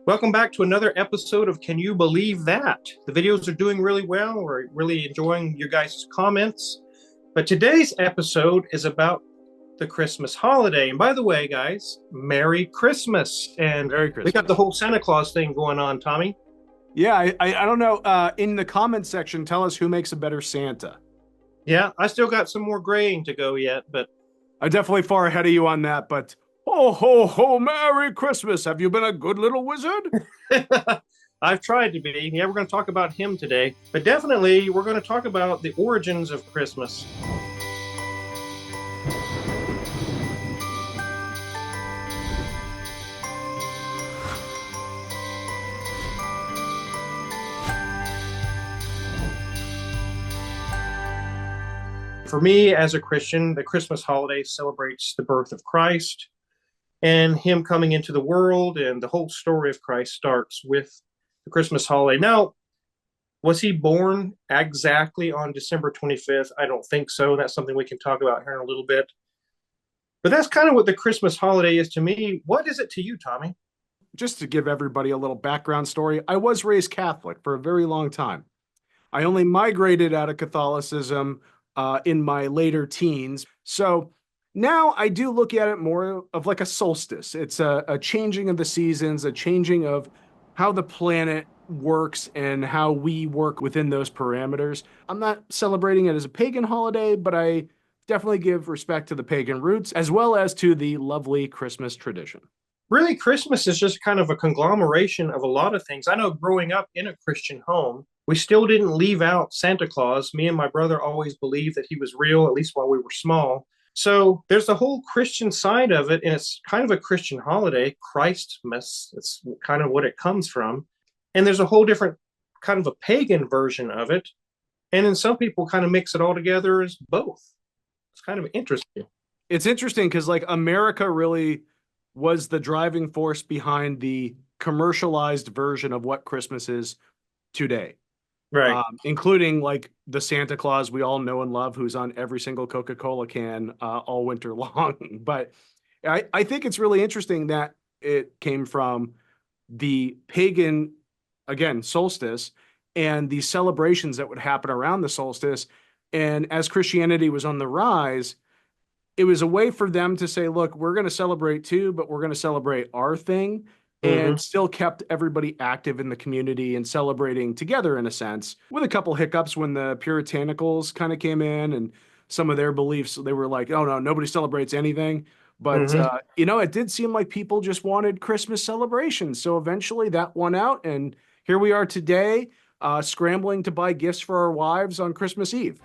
Welcome back to another episode of Can You Believe That? The videos are doing really well. We're really enjoying your guys' comments. But today's episode is about the Christmas holiday. And by the way, guys, Merry Christmas. And Merry Christmas. we got the whole Santa Claus thing going on, Tommy. Yeah, I don't know. In the comments section, tell us who makes a better Santa. Yeah, I still got some more graying to go yet, but I'm definitely far ahead of you on that, but ho, ho, ho, Merry Christmas. Have you been a good little wizard? I've tried to be. Yeah, we're going to talk about him today. But definitely, we're going to talk about the origins of Christmas. For me, as a Christian, the Christmas holiday celebrates the birth of Christ and him coming into the world, and the whole story of Christ starts with the Christmas holiday. Now, was he born exactly on December 25th? I don't think so. That's something we can talk about here in a little bit. But that's kind of what the Christmas holiday is to me. What is it to you, Tommy? Just to give everybody a little background story, I was raised Catholic for a very long time. I only migrated out of Catholicism in my later teens. So now I do look at it more of like a solstice. It's a changing of the seasons, a changing of how the planet works and how we work within those parameters. I'm not celebrating it as a pagan holiday, but I definitely give respect to the pagan roots as well as to the lovely Christmas tradition. Really, Christmas is just kind of a conglomeration of a lot of things. I know growing up in a Christian home, we still didn't leave out Santa Claus. Me and my brother always believed that he was real, at least while we were small. So there's the whole Christian side of it, and it's kind of a Christian holiday, Christmas. It's kind of what it comes from. And there's a whole different kind of a pagan version of it. And then some people kind of mix it all together as both. It's kind of interesting. It's interesting because like America really was the driving force behind the commercialized version of what Christmas is today. Right. Including like the Santa Claus we all know and love, who's on every single Coca-Cola can all winter long. But I think it's really interesting that it came from the pagan, again, solstice, and the celebrations that would happen around the solstice. And as Christianity was on the rise, it was a way for them to say, look, we're going to celebrate too, but we're going to celebrate our thing, and still kept everybody active in the community and celebrating together in a sense, with a couple hiccups when the Puritanicals kind of came in and some of their beliefs, they were like, oh no, nobody celebrates anything. But, it did seem like people just wanted Christmas celebrations. So eventually that won out. And here we are today, scrambling to buy gifts for our wives on Christmas Eve.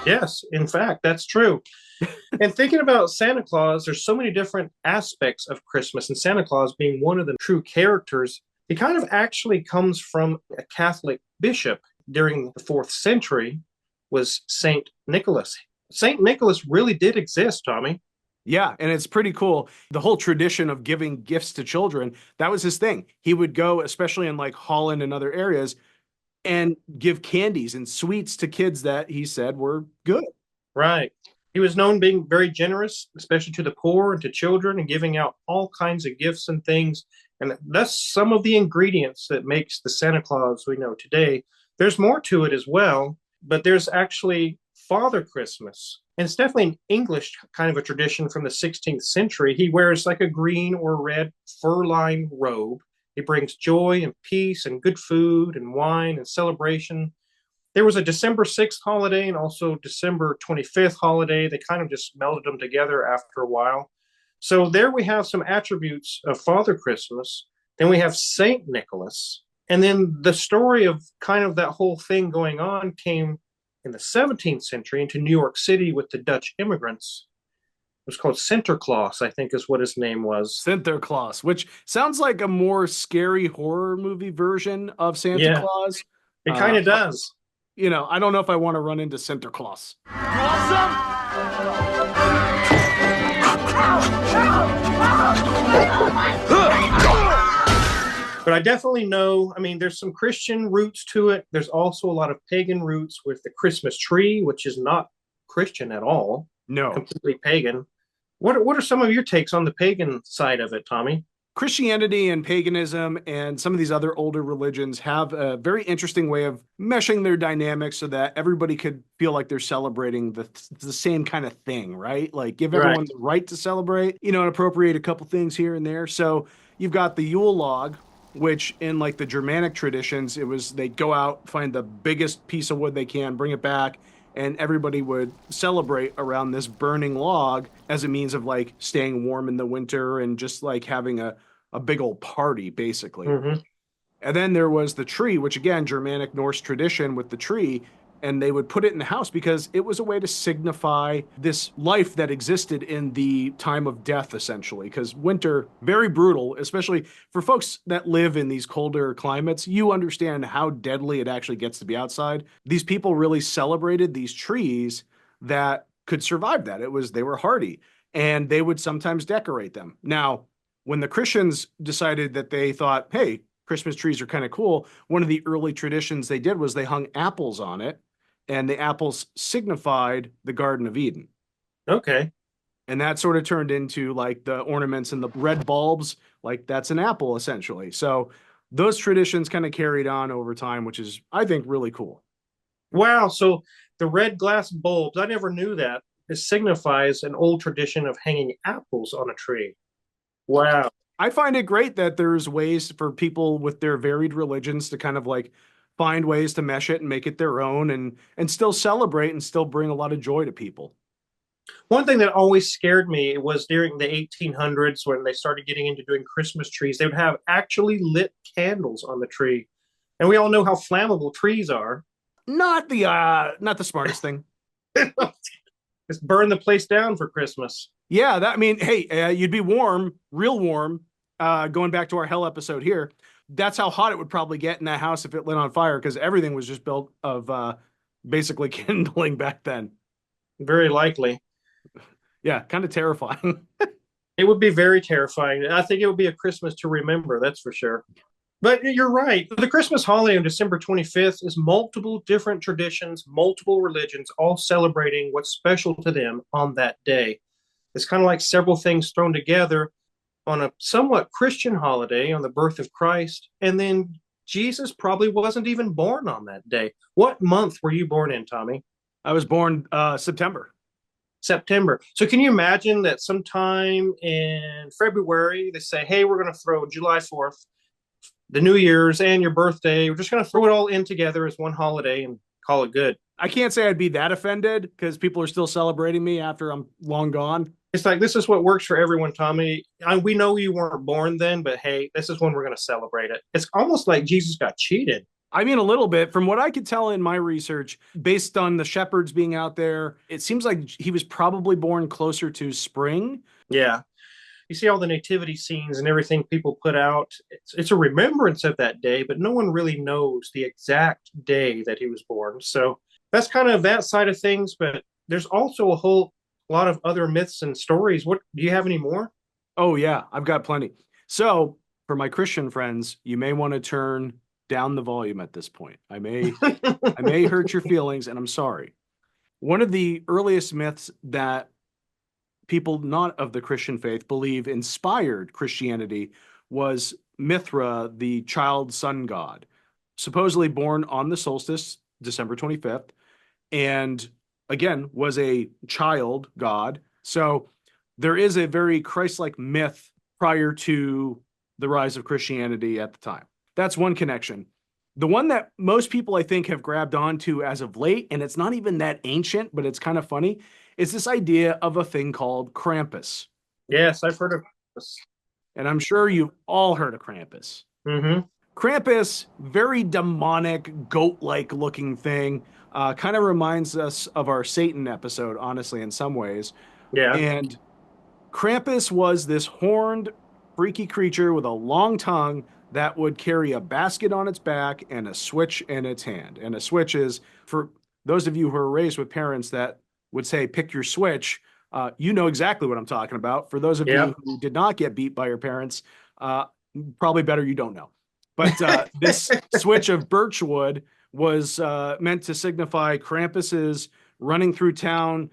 Yes, in fact, that's true. And thinking about Santa Claus, there's so many different aspects of Christmas, and Santa Claus being one of the true characters. He kind of actually comes from a Catholic bishop during the 4th century, was Saint Nicholas. Saint Nicholas really did exist, Tommy. Yeah, and it's pretty cool. The whole tradition of giving gifts to children, that was his thing. He would go, especially in like Holland and other areas, and give candies and sweets to kids that he said were good. Right. He was known being very generous, especially to the poor and to children, and giving out all kinds of gifts and things. And that's some of the ingredients that makes the Santa Claus we know today. There's more to it as well, but there's actually Father Christmas. And it's definitely an English kind of a tradition from the 16th century. He wears like a green or red fur-lined robe. He brings joy and peace and good food and wine and celebration. There was a December 6th holiday and also December 25th holiday. They kind of just melded them together after a while. So there we have some attributes of Father Christmas. Then we have Saint Nicholas. And then the story of kind of that whole thing going on came in the 17th century into New York City with the Dutch immigrants. It was called Santa Claus, I think is what his name was. Santa Claus, which sounds like a more scary horror movie version of Santa Claus. It kind of does. I don't know if I want to run into Santa Claus. But I definitely know, there's some Christian roots to it. There's also a lot of pagan roots with the Christmas tree, which is not Christian at all. No. Completely pagan. What are some of your takes on the pagan side of it, Tommy? Christianity and paganism and some of these other older religions have a very interesting way of meshing their dynamics so that everybody could feel like they're celebrating the same kind of thing, right? Like give Right. everyone the right to celebrate, and appropriate a couple things here and there. So you've got the Yule log, which in like the Germanic traditions, it was they'd go out, find the biggest piece of wood they can, bring it back, and everybody would celebrate around this burning log as a means of like staying warm in the winter and just like having a big old party, basically. Hmm. And then there was the tree, which again, Germanic Norse tradition with the tree, and they would put it in the house because it was a way to signify this life that existed in the time of death, essentially. Because winter, very brutal, especially for folks that live in these colder climates. You understand how deadly it actually gets to be outside. These people really celebrated these trees that could survive that. They were hardy, and they would sometimes decorate them. Now, when the Christians decided that they thought, hey, Christmas trees are kind of cool, one of the early traditions they did was they hung apples on it, and the apples signified the Garden of Eden. Okay. And that sort of turned into like the ornaments and the red bulbs, like that's an apple essentially. So those traditions kind of carried on over time, which is, I think, really cool. Wow. So the red glass bulbs, I never knew that. It signifies an old tradition of hanging apples on a tree. Wow. I find it great that there's ways for people with their varied religions to kind of like find ways to mesh it and make it their own and still celebrate and still bring a lot of joy to people. One thing that always scared me was during the 1800s when they started getting into doing Christmas trees, they would have actually lit candles on the tree. And we all know how flammable trees are. Not the smartest thing. Just burn the place down for Christmas. Yeah, I mean, hey, you'd be warm, real warm. Going back to our hell episode here, that's how hot it would probably get in that house if it lit on fire because everything was just built of basically kindling back then. Very likely. Yeah, kind of terrifying. It would be very terrifying. I think it would be a Christmas to remember, that's for sure. But you're right. The Christmas holiday on December 25th is multiple different traditions, multiple religions, all celebrating what's special to them on that day. It's kind of like several things thrown together on a somewhat Christian holiday on the birth of Christ. And then Jesus probably wasn't even born on that day. What month were you born in, Tommy? I was born September. September. So can you imagine that sometime in February, they say, hey, we're going to throw July 4th, the New Year's, and your birthday. We're just going to throw it all in together as one holiday and call it good. I can't say I'd be that offended because people are still celebrating me after I'm long gone. It's like, this is what works for everyone, Tommy. We know you weren't born then, but hey, this is when we're going to celebrate it. It's almost like Jesus got cheated. I mean, a little bit. From what I could tell in my research, based on the shepherds being out there, it seems like he was probably born closer to spring. Yeah. You see all the nativity scenes and everything people put out. It's a remembrance of that day, but no one really knows the exact day that he was born. So that's kind of that side of things. But there's also a whole lot of other myths and stories. What do you have any more? Oh, yeah, I've got plenty. So, for my Christian friends, you may want to turn down the volume at this point. I may hurt your feelings, and I'm sorry. One of the earliest myths that people not of the Christian faith believe inspired Christianity was Mithra, the child sun god, supposedly born on the solstice, December 25th, and again was a child god. So there is a very Christ-like myth prior to the rise of Christianity at the time. That's one connection. The one that most people, I think, have grabbed onto as of late, and it's not even that ancient, but it's kind of funny, is this idea of a thing called Krampus. Yes, I've heard of this. And I'm sure you've all heard of Krampus. Mm-hmm. Krampus, very demonic, goat-like looking thing. Kind of reminds us of our Satan episode, honestly, in some ways. Yeah. And Krampus was this horned, freaky creature with a long tongue that would carry a basket on its back and a switch in its hand. And a switch is, for those of you who are raised with parents that would say, pick your switch, you know exactly what I'm talking about. For those of you who did not get beat by your parents, probably better you don't know. But this switch of birchwood was meant to signify Krampus's running through town,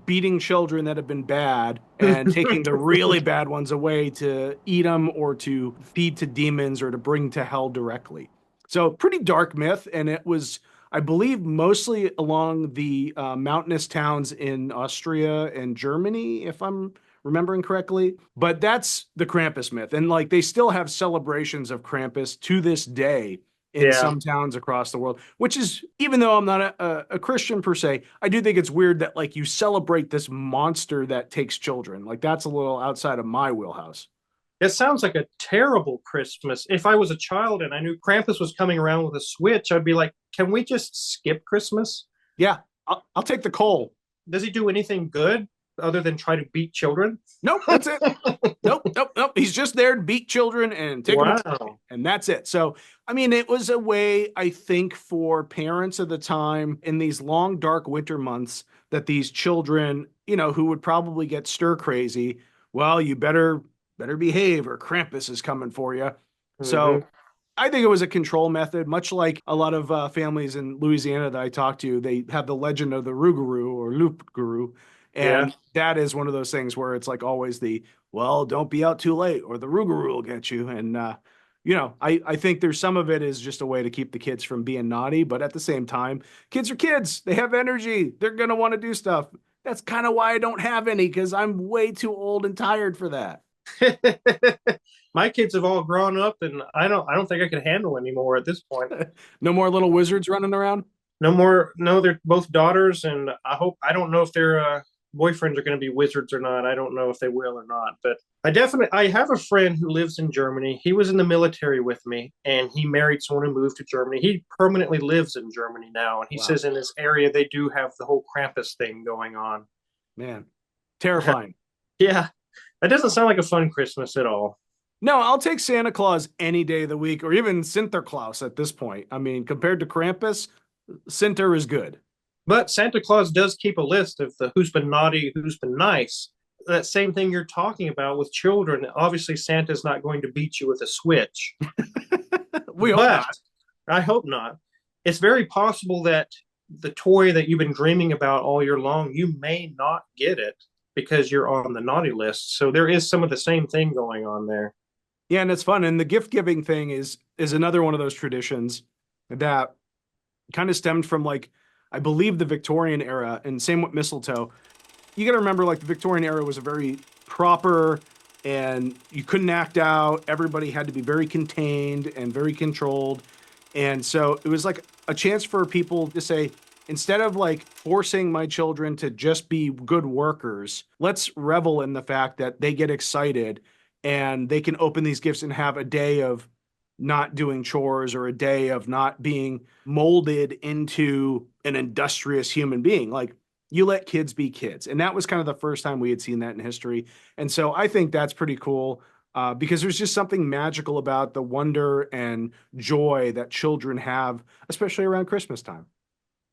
beating children that have been bad and taking the really bad ones away to eat them or to feed to demons or to bring to hell directly. So, pretty dark myth. And it was, I believe, mostly along the mountainous towns in Austria and Germany, if I'm remembering correctly. But that's the Krampus myth. And like they still have celebrations of Krampus to this day in Yeah. some towns across the world, which is, even though I'm not a Christian per se, I do think it's weird that like you celebrate this monster that takes children. Like that's a little outside of my wheelhouse. It sounds like a terrible Christmas. If I was a child and I knew Krampus was coming around with a switch, I'd be like, can we just skip Christmas? Yeah, I'll take the coal. Does he do anything good other than try to beat children? Nope, that's it. Nope. He's just there to beat children and take them away, Wow. and that's it. So, I mean, it was a way, I think, for parents of the time in these long, dark winter months that these children, who would probably get stir crazy, well, you better behave or Krampus is coming for you. Hmm. So, I think it was a control method, much like a lot of families in Louisiana that I talked to. They have the legend of the Rougarou or Loup Guru. Yeah. And that is one of those things where it's like always well, don't be out too late or the Rougarou will get you. And, I think there's some of it is just a way to keep the kids from being naughty. But at the same time, kids are kids. They have energy. They're going to want to do stuff. That's kind of why I don't have any because I'm way too old and tired for that. My kids have all grown up and I don't think I could handle anymore at this point. No more little wizards running around. No more. No, they're both daughters, and I don't know if their boyfriends are going to be wizards or not. I don't know if they will or not. But I have a friend who lives in Germany. He was in the military with me, and he married someone who moved to Germany. He permanently lives in Germany now, and he Wow, says in this area they do have the whole Krampus thing going on. man, terrifying. Yeah, that doesn't sound like a fun Christmas at all. No, I'll take Santa Claus any day of the week or even Sinterklaas at this point. I mean, compared to Krampus, Sinter is good. But Santa Claus does keep a list of the who's been naughty, who's been nice. That same thing you're talking about with children. Obviously, Santa's not going to beat you with a switch, We hope but not. I hope not. It's very possible that the toy that you've been dreaming about all year long, you may not get it because you're on the naughty list. So there is some of the same thing going on there. Yeah, and it's fun. And the gift giving thing is another one of those traditions that kind of stemmed from like I believe the Victorian era, and same with mistletoe. You got to remember, like the Victorian era was a very proper, and you couldn't act out. Everybody had to be very contained and very controlled, and so it was like a chance for people to say, instead of like forcing my children to just be good workers, let's revel in the fact that they get excited and they can open these gifts and have a day of not doing chores or a day of not being molded into an industrious human being. Like you let kids be kids. And that was kind of the first time we had seen that in history. And so I think that's pretty cool because there's just something magical about the wonder and joy that children have, especially around Christmas time.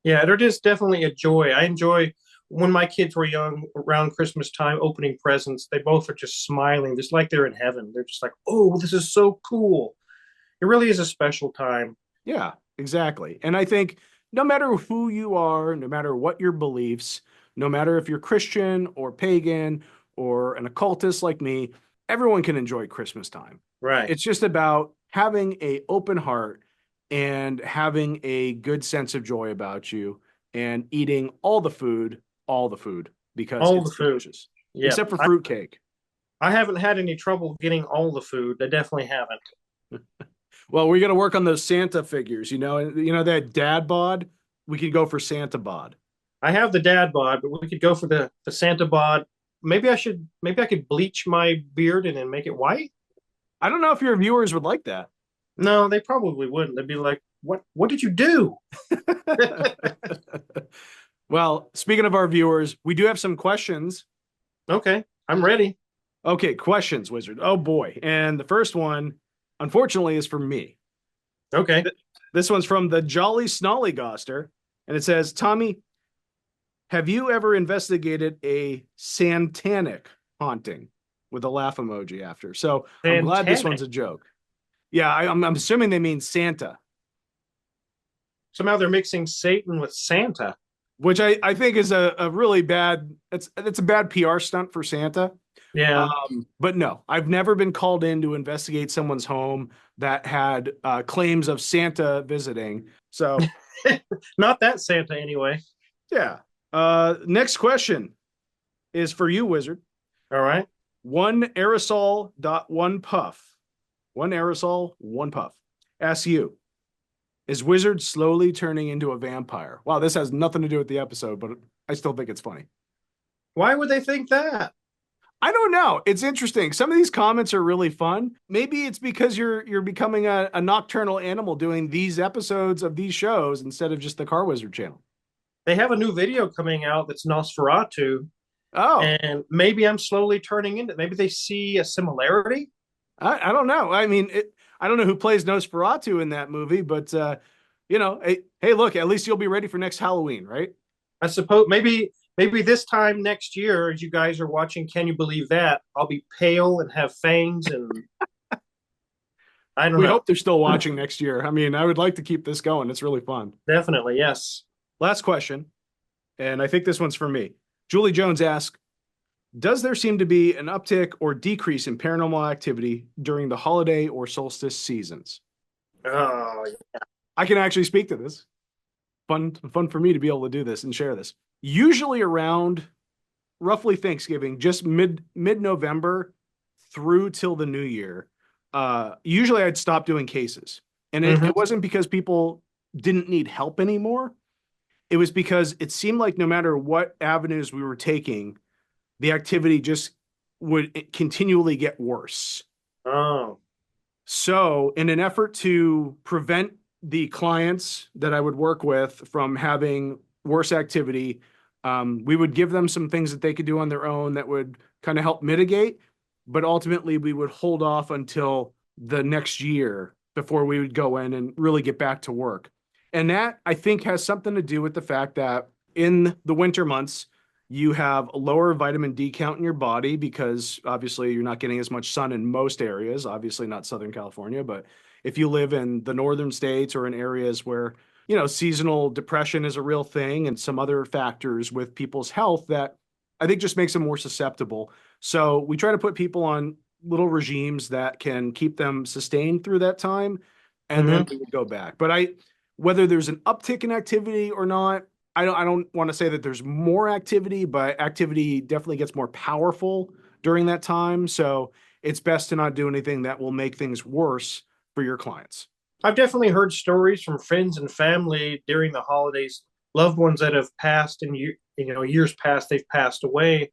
Yeah, there is definitely a joy. I enjoy when my kids were young around Christmas time opening presents. They both are just smiling, just like they're in heaven. They're just like, oh, this is so cool. It really is a special time. Yeah, exactly. And I think no matter who you are, no matter what your beliefs, no matter if you're Christian or pagan or an occultist like me, everyone can enjoy Christmas time. Right. It's just about having a open heart and having a good sense of joy about you and eating all the food because All the it's food. delicious. Yeah. Except for fruitcake. I haven't had any trouble getting all the food. I definitely haven't. Well, we're gonna work on those Santa figures, that dad bod. We could go for Santa bod. I have the dad bod, but we could go for the Santa bod. Maybe I could bleach my beard and then make it white. I don't know if your viewers would like that. No, they probably wouldn't. They'd be like, what did you do? Well, speaking of our viewers, we do have some questions. Okay, I'm ready. Okay, questions, Wizard. Oh boy. And the first one, unfortunately, is for me. Okay. This one's from the Jolly Snollygoster, and it says, Tommy, have you ever investigated a Santanic haunting with a laugh emoji after? So I'm glad this Santanic. one's a joke. Yeah, I'm assuming they mean Santa. Somehow they're mixing Satan with Santa. which I think is a really bad, it's a bad PR stunt for Santa. Yeah. But no, I've never been called in to investigate someone's home that had claims of Santa visiting. So Not that Santa anyway. yeah. Next question is for you, Wizard. All right. One aerosol dot one puff. One aerosol, one puff. Ask you, is Wizard slowly turning into a vampire? Wow, this has nothing to do with the episode, but I still think it's funny. Why would they think that? I don't know. It's interesting. Some of these comments are really fun. Maybe it's because you're becoming a nocturnal animal doing these episodes of these shows instead of just the Car Wizard channel. They have a new video coming out that's Nosferatu, Oh, and maybe I'm slowly turning into. Maybe they see a similarity. I don't know. I mean, I don't know who plays Nosferatu in that movie, but hey, look, at least you'll be ready for next Halloween, right? I suppose maybe this time next year, as you guys are watching, Can You Believe That? I'll be pale and have fangs, and I don't We know. hope they're still watching next year. I mean, I would like to keep this going. It's really fun. Definitely, yes. Last question, and I think this one's for me. Julie Jones asks, does there seem to be an uptick or decrease in paranormal activity during the holiday or solstice seasons? Oh, I can actually speak to this. Fun for me to be able to do this and share this. Usually around roughly Thanksgiving, just mid-November through till the new year. Usually I'd stop doing cases. And it wasn't because people didn't need help anymore. It was because it seemed like no matter what avenues we were taking, the activity just would continually get worse. oh, So, in an effort to prevent the clients that I would work with from having worse activity, we would give them some things that they could do on their own that would kind of help mitigate. But ultimately, we would hold off until the next year before we would go in and really get back to work. And that, I think, has something to do with the fact that in the winter months, you have a lower vitamin D count in your body because obviously you're not getting as much sun in most areas, obviously not Southern California, but if you live in the northern states or in areas where, seasonal depression is a real thing and some other factors with people's health that I think just makes them more susceptible. So we try to put people on little regimes that can keep them sustained through that time, and then we would go back. But whether there's an uptick in activity or not, I don't want to say that there's more activity, but activity definitely gets more powerful during that time. So it's best to not do anything that will make things worse for your clients. I've definitely heard stories from friends and family during the holidays, loved ones that have passed and years past they've passed away,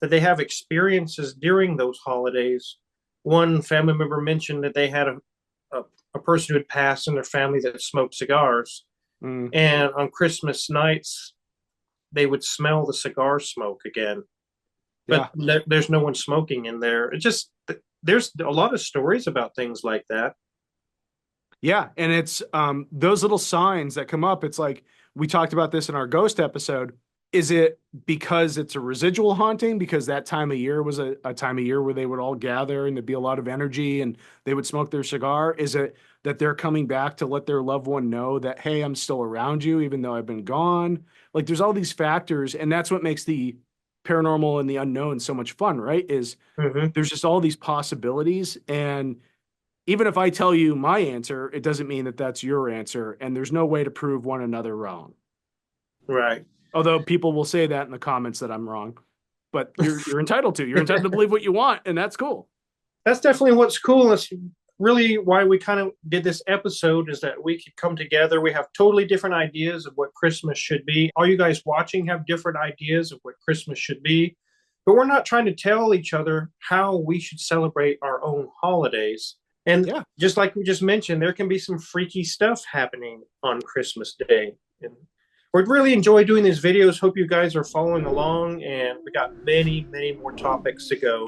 that they have experiences during those holidays. One family member mentioned that they had a person who had passed in their family that smoked cigars, and on Christmas nights they would smell the cigar smoke again. But there's no one smoking in there. It just there's a lot of stories about things like that. Yeah, and it's those little signs that come up. It's like we talked about this in our ghost episode. Is it because it's a residual haunting? Because that time of year was a time of year where they would all gather and there'd be a lot of energy and they would smoke their cigar? Is it that they're coming back to let their loved one know that, hey, I'm still around you, even though I've been gone? Like there's all these factors, and that's what makes the paranormal and the unknown so much fun, right? Is there's just all these possibilities. And even if I tell you my answer, it doesn't mean that that's your answer. And there's no way to prove one another wrong. Right. Although people will say that in the comments that I'm wrong, but you're entitled to. You're entitled to believe what you want, and that's cool. That's definitely what's cool. That's really why we kind of did this episode, is that we could come together. We have totally different ideas of what Christmas should be. All you guys watching have different ideas of what Christmas should be, but we're not trying to tell each other how we should celebrate our own holidays. And just like we just mentioned, there can be some freaky stuff happening on Christmas Day. And we really enjoy doing these videos. Hope you guys are following along, and we got many, many more topics to go.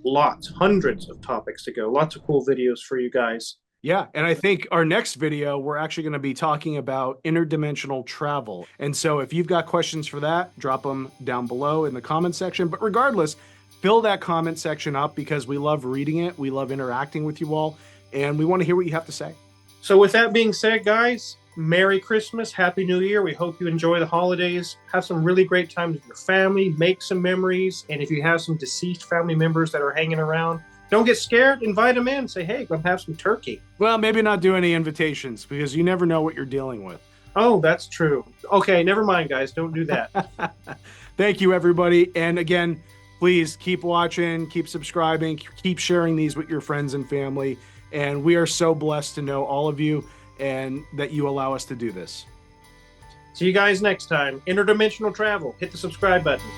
Lots, hundreds of topics to go. Lots of cool videos for you guys. Yeah, and I think our next video, we're actually going to be talking about interdimensional travel. And so if you've got questions for that, drop them down below in the comment section. But regardless, fill that comment section up because we love reading it. We love interacting with you all, and we want to hear what you have to say. So with that being said, guys, Merry Christmas, Happy New Year. We hope you enjoy the holidays. Have some really great times with your family. Make some memories. And if you have some deceased family members that are hanging around, don't get scared. Invite them in. Say, hey, come have some turkey. Well, maybe not do any invitations because you never know what you're dealing with. Oh, that's true. Okay, never mind, guys. Don't do that. Thank you, everybody. And again, please keep watching, keep subscribing, keep sharing these with your friends and family. And we are so blessed to know all of you and that you allow us to do this. See you guys next time. Interdimensional travel. Hit the subscribe button.